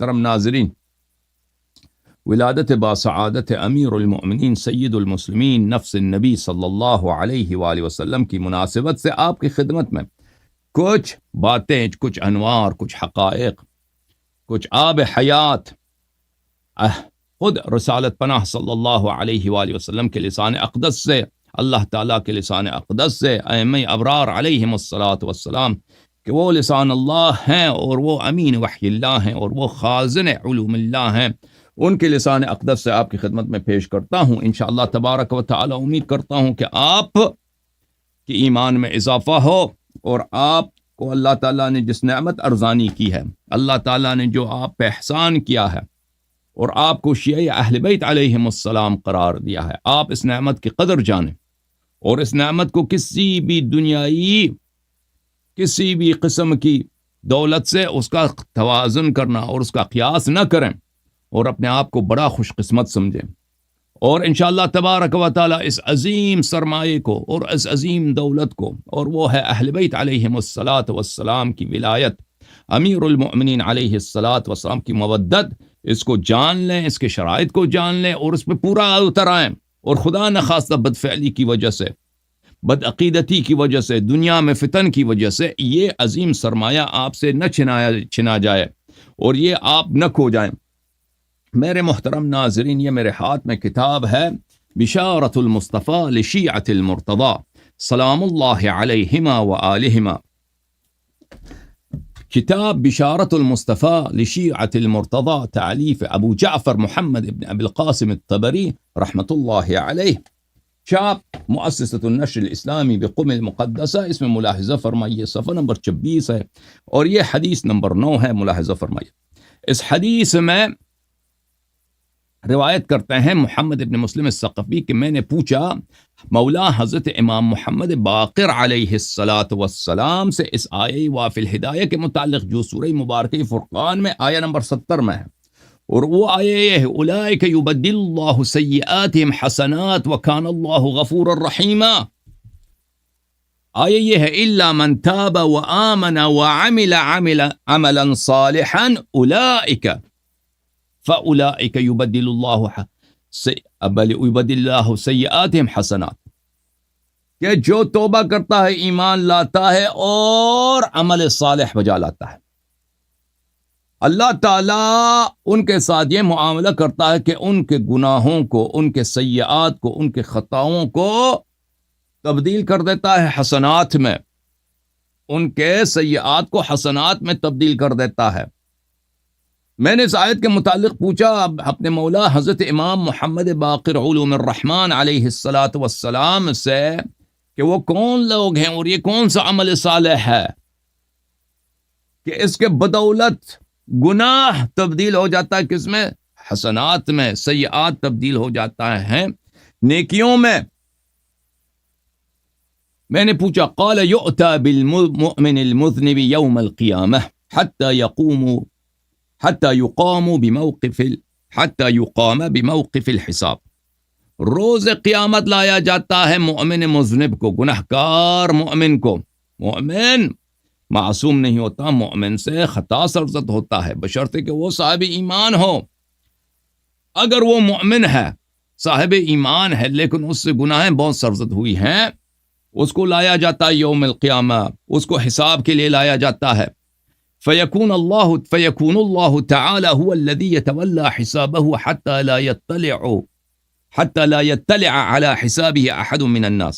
محترم ناظرین، ولادت باسعادت امیر المؤمنین سید المسلمین نفس النبی صلی اللہ علیہ وآلہ وسلم کی مناسبت سے آپ کی خدمت میں کچھ باتیں، کچھ انوار، کچھ حقائق، کچھ آب حیات خود رسالت پناہ صلی اللہ علیہ وآلہ وسلم کے لسان اقدس سے، اللہ تعالیٰ کے لسان اقدس سے، ائمہ ابرار علیہم الصلاۃ والسلام کہ وہ لسان اللہ ہیں اور وہ امین وحی اللہ ہیں اور وہ خازن علوم اللہ ہیں، ان کے لسان اقدس سے آپ کی خدمت میں پیش کرتا ہوں۔ انشاءاللہ تبارک و تعالی امید کرتا ہوں کہ آپ کی ایمان میں اضافہ ہو اور آپ کو اللہ تعالیٰ نے جس نعمت ارزانی کی ہے، اللہ تعالیٰ نے جو آپ پہ احسان کیا ہے اور آپ کو شیعہ اہل بیت علیہم السلام قرار دیا ہے، آپ اس نعمت کی قدر جانیں اور اس نعمت کو کسی بھی دنیائی، کسی بھی قسم کی دولت سے اس کا توازن کرنا اور اس کا قیاس نہ کریں اور اپنے آپ کو بڑا خوش قسمت سمجھیں، اور انشاءاللہ تبارک و تعالی اس عظیم سرمایے کو اور اس عظیم دولت کو، اور وہ ہے اہل بیت علیہم الصلاۃ والسلام کی ولایت، امیر المؤمنین علیہ الصلاۃ والسلام کی مودت، اس کو جان لیں، اس کے شرائط کو جان لیں اور اس پہ پورا اتر آئیں، اور خدا نخواستہ بدفعلی کی وجہ سے، بدعقیدتی کی وجہ سے، دنیا میں فتن کی وجہ سے یہ عظیم سرمایہ آپ سے نہ چھنا جائے اور یہ آپ نہ کھو جائیں۔ میرے محترم ناظرین، یہ میرے ہاتھ میں کتاب ہے بشارت المصطفیٰ لشیعۃ المرتضیٰ سلام اللہ علیہما وآلہما، کتاب بشارت المصطفیٰ لشیعۃ المرتضیٰ، تعلیف ابو جعفر محمد ابن ابی القاسم الطبری رحمۃ اللہ علیہ، چھاپ مؤسسۃ النشر الاسلامی بقم المقدسہ۔ اس میں ملاحظہ فرمائیے صفحہ نمبر 26 ہے اور یہ حدیث نمبر 9 ہے، ملاحظہ فرمائیے۔ اس حدیث میں روایت کرتے ہیں محمد ابن مسلم الثقفی کہ میں نے پوچھا مولا حضرت امام محمد باقر علیہ الصلاۃ والسلام سے اس آیہ وافی الہدایہ کے متعلق جو سورہ مبارکہ فرقان میں آیہ نمبر 70 میں ہے، اور وہ آیہ یہ ہے اولئک یبدل اللہ سیئاتہم حسنات وکان اللہ غفورا رحیما۔ آیہ یہ ہے الا من تاب وآمن وعمل عملا صالحا اولئک فاولئک یبدل اللہ سیئاتہم حسنات، کہ جو توبہ کرتا ہے، ایمان لاتا ہے اور عمل صالح بجا لاتا ہے، اللہ تعالیٰ ان کے ساتھ یہ معاملہ کرتا ہے کہ ان کے گناہوں کو، ان کے سیئات کو، ان کے خطاؤں کو تبدیل کر دیتا ہے حسنات میں، ان کے سیئات کو حسنات میں تبدیل کر دیتا ہے۔ میں نے اس آیت کے متعلق پوچھا اپنے مولا حضرت امام محمد باقر علوم الرحمن علیہ الصلاۃ والسلام سے کہ وہ کون لوگ ہیں اور یہ کون سا عمل صالح ہے کہ اس کے بدولت گناہ تبدیل ہو جاتا ہے، کس میں؟ حسنات میں، سیئات تبدیل ہو جاتا ہے نیکیوں میں۔ میں نے پوچھا قال یؤتی بالمؤمن المذنب یوم القیامہ حتی یقام بموقف الحساب، روز قیامت لایا جاتا ہے مؤمن مذنب کو، گنہگار مؤمن کو۔ مؤمن معصوم نہیں ہوتا، مؤمن سے خطا سرزد ہوتا ہے، بشرطے کہ وہ صاحب ایمان ہو۔ اگر وہ مؤمن ہے، صاحب ایمان ہے، لیکن اس سے گناہیں بہت سرزد ہوئی ہیں، اس کو لایا جاتا ہے یوم القیامہ، اس کو حساب کے لیے لایا جاتا ہے۔ فیکون اللہ تعالی هو الذی یتولی حسابہ حتی لا یطلع علی حسابہ احد من الناس،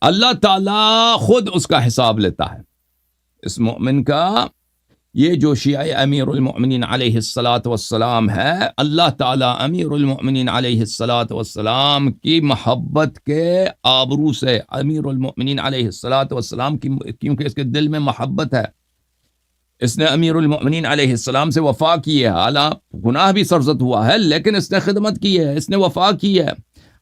اللہ تعالیٰ خود اس کا حساب لیتا ہے اس مؤمن کا۔ یہ جو شیعہ امیر المؤمنین علیہ الصلاۃ والسلام ہے، اللہ تعالیٰ امیر المؤمنین علیہ الصلاۃ والسلام کی محبت کے آبرو سے، امیر المؤمنین علیہ الصلاۃ والسلام کی، کیونکہ اس کے دل میں محبت ہے، اس نے امیر المؤمنین علیہ السلام سے وفا کی ہے، حالانکہ گناہ بھی سرزد ہوا ہے لیکن اس نے خدمت کی ہے، اس نے وفا کی ہے۔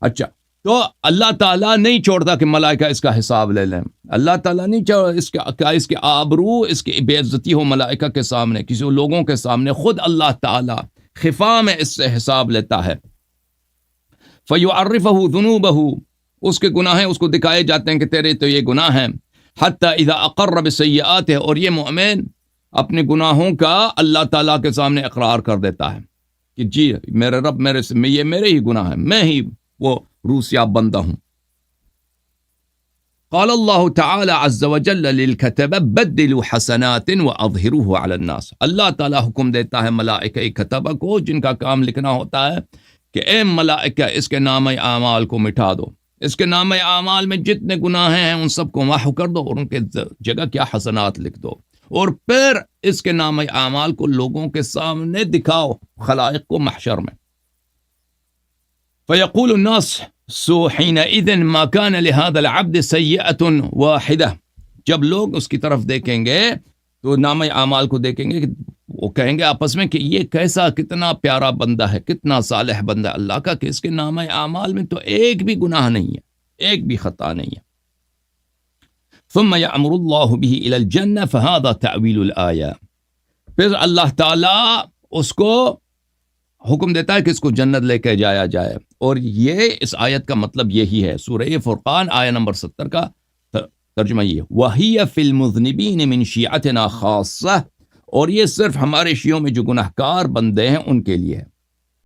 اچھا، تو اللہ تعالیٰ نہیں چھوڑتا کہ ملائکہ اس کا حساب لے لیں، اللہ تعالیٰ نہیں چھوڑتا اس کے آبرو، اس کی بے عزتی ہو ملائکہ کے سامنے، کسی لوگوں کے سامنے، خود اللہ تعالیٰ خفا میں اس سے حساب لیتا ہے۔ فَيُعَرِّفَهُ ذُنُوبَهُ، اس کے گناہیں اس کو دکھائے جاتے ہیں کہ تیرے تو یہ گناہ ہیں۔ حتی اذا اقر بسیئاتہ، اور یہ مؤمن اپنے گناہوں کا اللہ تعالیٰ کے سامنے اقرار کر دیتا ہے کہ جی میرے رب یہ میرے ہی گناہ ہیں، میں ہی وہ روسیاب بندہ ہوں۔ قال اللہ تعالی عز وجل للکتبہ بدلوا حسنات واظہروہ علی الناس، اللہ تعالیٰ حکم دیتا ہے ملائکہ کتبہ کو جن کا کام لکھنا ہوتا ہے کہ اے ملائکہ اس کے نام اعمال کو مٹا دو، اس کے نام اعمال میں جتنے گناہ ہیں ان سب کو محو کر دو اور ان کے جگہ کیا حسنات لکھ دو، اور پھر اس کے نام اعمال کو لوگوں کے سامنے دکھاؤ خلائق کو محشر میں۔ فیقول الناس سو حینئذ ما کان لهذا العبد سیئۃ واحدہ، جب لوگ اس کی طرف دیکھیں گے تو نام اعمال کو دیکھیں گے، وہ کہیں گے آپس میں کہ یہ کیسا کتنا پیارا بندہ ہے، کتنا صالح بندہ اللہ کا کہ اس کے نام اعمال میں تو ایک بھی گناہ نہیں ہے، ایک بھی خطا نہیں ہے۔ ثم یأمر اللہ به الى الجنہ فهذا تعویل الآیہ، پھر اللہ تعالیٰ اس کو حکم دیتا ہے کہ اس کو جنت لے کے جایا جائے، اور یہ اس آیت کا مطلب یہی ہے۔ سورہ فرقان آیہ نمبر 70 کا ترجمہ یہ، وَهِيَ فِي الْمُذْنِبِينَ مِنْ شِيعَتِنَا خَاصَّةً، اور یہ صرف ہمارے شیعوں میں جو گناہگار بندے ہیں ان کے لیے ہے۔